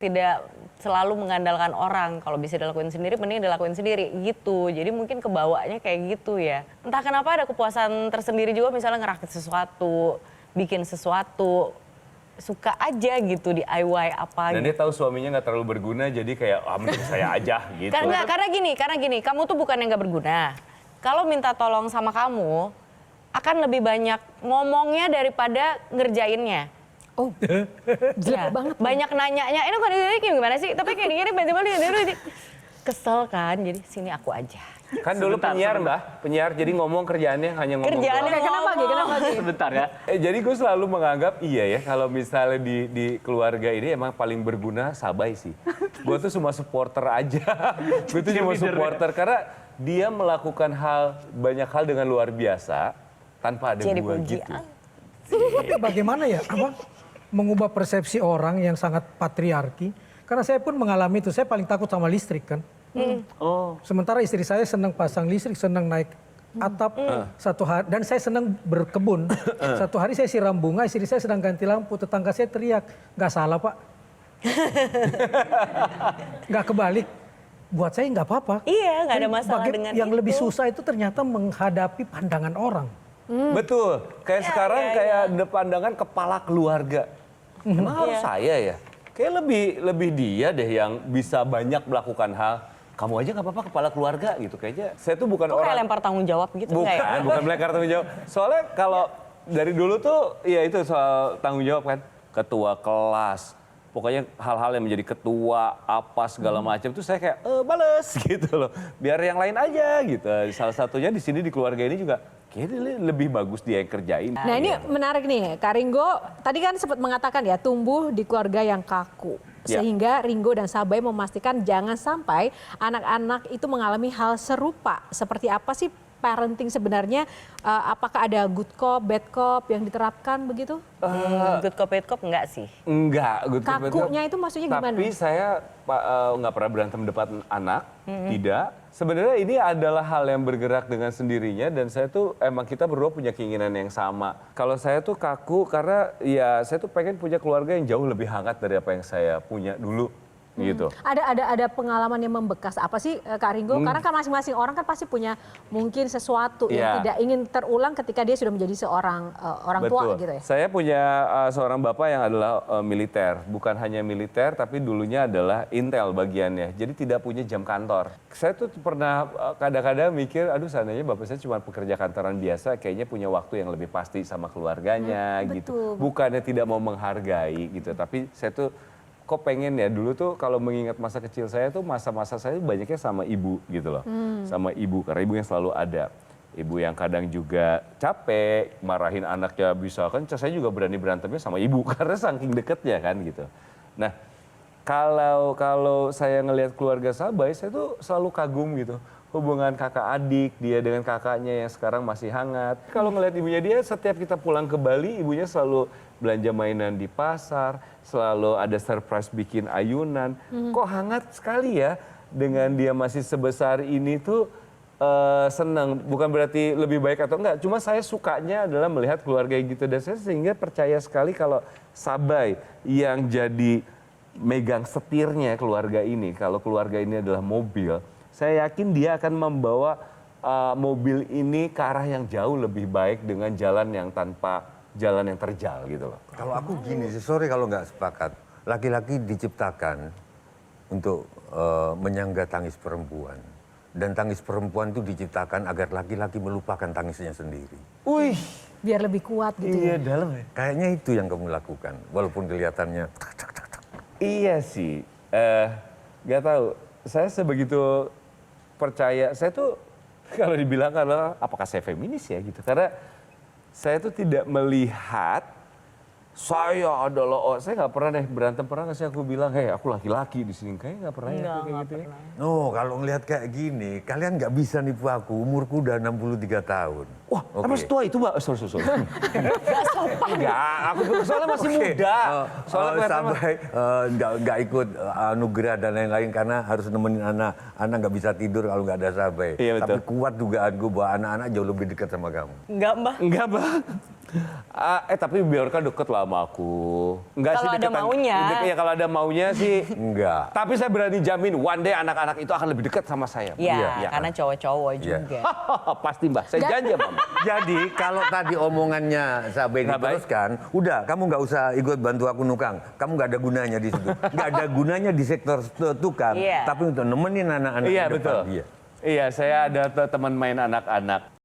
tidak selalu mengandalkan orang. Kalau bisa dilakuin sendiri, mending dilakuin sendiri gitu. Jadi mungkin kebawanya kayak gitu ya. Entah kenapa ada kepuasan tersendiri juga, misalnya ngerakit sesuatu, bikin sesuatu, suka aja gitu DIY apa. Dan dia tahu suaminya nggak terlalu berguna, jadi kayak mending saya aja gitu. Karena gini, kamu tuh bukan yang nggak berguna. Kalau minta tolong sama kamu, akan lebih banyak ngomongnya daripada ngerjainnya. Oh, jelek banget. Banyak nanyanya, ini kok gimana sih? Tapi kayak gini, kesel kan, jadi sini aku aja. Kan dulu penyiar Mbak, penyiar jadi ngomong kerjaannya hanya ngomong. Kerjaannya Kenapa lagi? Sebentar ya. Jadi gue selalu menganggap iya ya kalau misalnya di keluarga ini emang paling berguna Sabay sih. Gue tuh cuma supporter aja. Gue tuh cuma supporter karena dia melakukan banyak hal dengan luar biasa tanpa ada gue gitu. Tapi bagaimana ya, Abang? Mengubah persepsi orang yang sangat patriarki. Karena saya pun mengalami itu, saya paling takut sama listrik kan. Oh. Sementara istri saya senang pasang listrik, senang naik atap satu hari. Dan saya senang berkebun. Satu hari saya siram bunga, istri saya sedang ganti lampu. Tetangga saya teriak, nggak salah Pak. Nggak kebalik. Buat saya nggak apa-apa. Iya, nggak ada masalah dengan yang itu. lebih susah itu ternyata menghadapi pandangan orang. Betul, kayak sekarang kayak ada pandangan kepala keluarga. Emang harus saya ya? Kayak lebih dia deh yang bisa banyak melakukan hal. Kamu aja nggak apa-apa kepala keluarga gitu kayaknya. Saya tuh bukan Kok orang. kayak lempar tanggung jawab gitu Bukan, nggak ya? bukan melempar tanggung jawab. Soalnya kalau dari dulu tuh ya itu soal tanggung jawab kan. Ketua kelas, pokoknya hal-hal yang menjadi ketua apa segala macam tuh saya kayak bales gitu loh. Biar yang lain aja gitu. Salah satunya di sini di keluarga ini juga kayaknya lebih bagus dia yang kerjain. Nah ini menarik nih, Kak Ringo tadi kan sempat mengatakan ya tumbuh di keluarga yang kaku. Sehingga Ringo dan Sabay memastikan jangan sampai anak-anak itu mengalami hal serupa. Seperti apa sih parenting sebenarnya? Apakah ada good cop, bad cop yang diterapkan begitu? Good cop, bad cop enggak sih? Enggak, good cop, bad cop. Kakunya itu maksudnya gimana? Tapi saya nggak pernah berantem depan anak, tidak. Sebenarnya ini adalah hal yang bergerak dengan sendirinya dan saya tuh emang kita berdua punya keinginan yang sama. Kalau saya tuh kaku karena ya saya tuh pengen punya keluarga yang jauh lebih hangat dari apa yang saya punya dulu. Gitu. Ada pengalaman yang membekas apa sih Kak Ringo? Karena kan masing-masing orang kan pasti punya mungkin sesuatu yang tidak ingin terulang ketika dia sudah menjadi seorang orang tua gitu ya. Saya punya seorang bapak yang adalah militer, bukan hanya militer tapi dulunya adalah intel bagiannya. Jadi tidak punya jam kantor. Saya tuh pernah kadang-kadang mikir, aduh seandainya bapak saya cuma pekerja kantoran biasa, kayaknya punya waktu yang lebih pasti sama keluarganya gitu. Bukannya tidak mau menghargai gitu, tapi saya tuh kok pengen ya dulu tuh kalau mengingat masa kecil saya tuh masa-masa saya banyaknya sama ibu gitu loh. Sama ibu karena ibu yang selalu ada. Ibu yang kadang juga capek, marahin anaknya bisa kan saya juga berani berantemnya sama ibu karena saking deketnya kan gitu. Nah, kalau saya ngelihat keluarga Sabay saya tuh selalu kagum gitu. Hubungan kakak adik dia dengan kakaknya yang sekarang masih hangat. Kalau ngelihat ibunya dia setiap kita pulang ke Bali ibunya selalu belanja mainan di pasar, selalu ada surprise bikin ayunan. Kok hangat sekali ya dengan dia masih sebesar ini tuh senang. Bukan berarti lebih baik atau enggak, cuma saya sukanya adalah melihat keluarga yang gitu dan saya sehingga percaya sekali kalau Sabay yang jadi megang setirnya keluarga ini, kalau keluarga ini adalah mobil, saya yakin dia akan membawa mobil ini ke arah yang jauh lebih baik dengan jalan yang tanpa jalan yang terjal gitu loh. Kalau aku gini sih, sorry kalau nggak sepakat. Laki-laki diciptakan untuk menyangga tangis perempuan. Dan tangis perempuan itu diciptakan agar laki-laki melupakan tangisnya sendiri. Wih, Biar lebih kuat gitu. iya dalam ya. Kayaknya itu yang kamu lakukan, walaupun kelihatannya Iya sih, nggak tahu. Saya sebegitu percaya, saya tuh kalau dibilang adalah apakah saya feminis ya gitu. Karena saya tuh tidak melihat saya adalah, saya nggak pernah deh berantem, pernah nggak sih aku bilang, hei aku laki-laki di sini, kayaknya nggak pernah ya aku kayak gitu ya. no, kalau ngelihat kayak gini, kalian nggak bisa nipu aku, umurku udah 63 tahun. Wah, emang setua itu Mbak? Sorry. Enggak, aku soalnya masih muda. Soalnya kelihatan Sampai nggak ikut anugerah dan lain-lain karena harus nemenin anak. Anak nggak bisa tidur kalau nggak ada Sabay. Iya, betul. Tapi kuat dugaanku bahwa anak-anak jauh lebih dekat sama kamu. Enggak, Mbak. Enggak, Mbak. Tapi Bjorka deket lah sama aku. Enggak Kalau sih ada deketan. maunya. Ya kalau ada maunya sih. Enggak. Tapi saya berani jamin one day anak-anak itu akan lebih dekat sama saya. Iya, Iya. karena cowok-cowok Iya. juga. Pasti Mbak, saya janji sama Mbak. Jadi kalau tadi omongannya Sabay Nggak baik. diteruskan, udah kamu nggak usah ikut bantu aku nukang. Kamu nggak ada gunanya di situ. Nggak ada gunanya di sektor tukang. Iya. Tapi untuk nemenin anak-anak Iya di depan betul. dia. Iya, saya ada teman main anak-anak.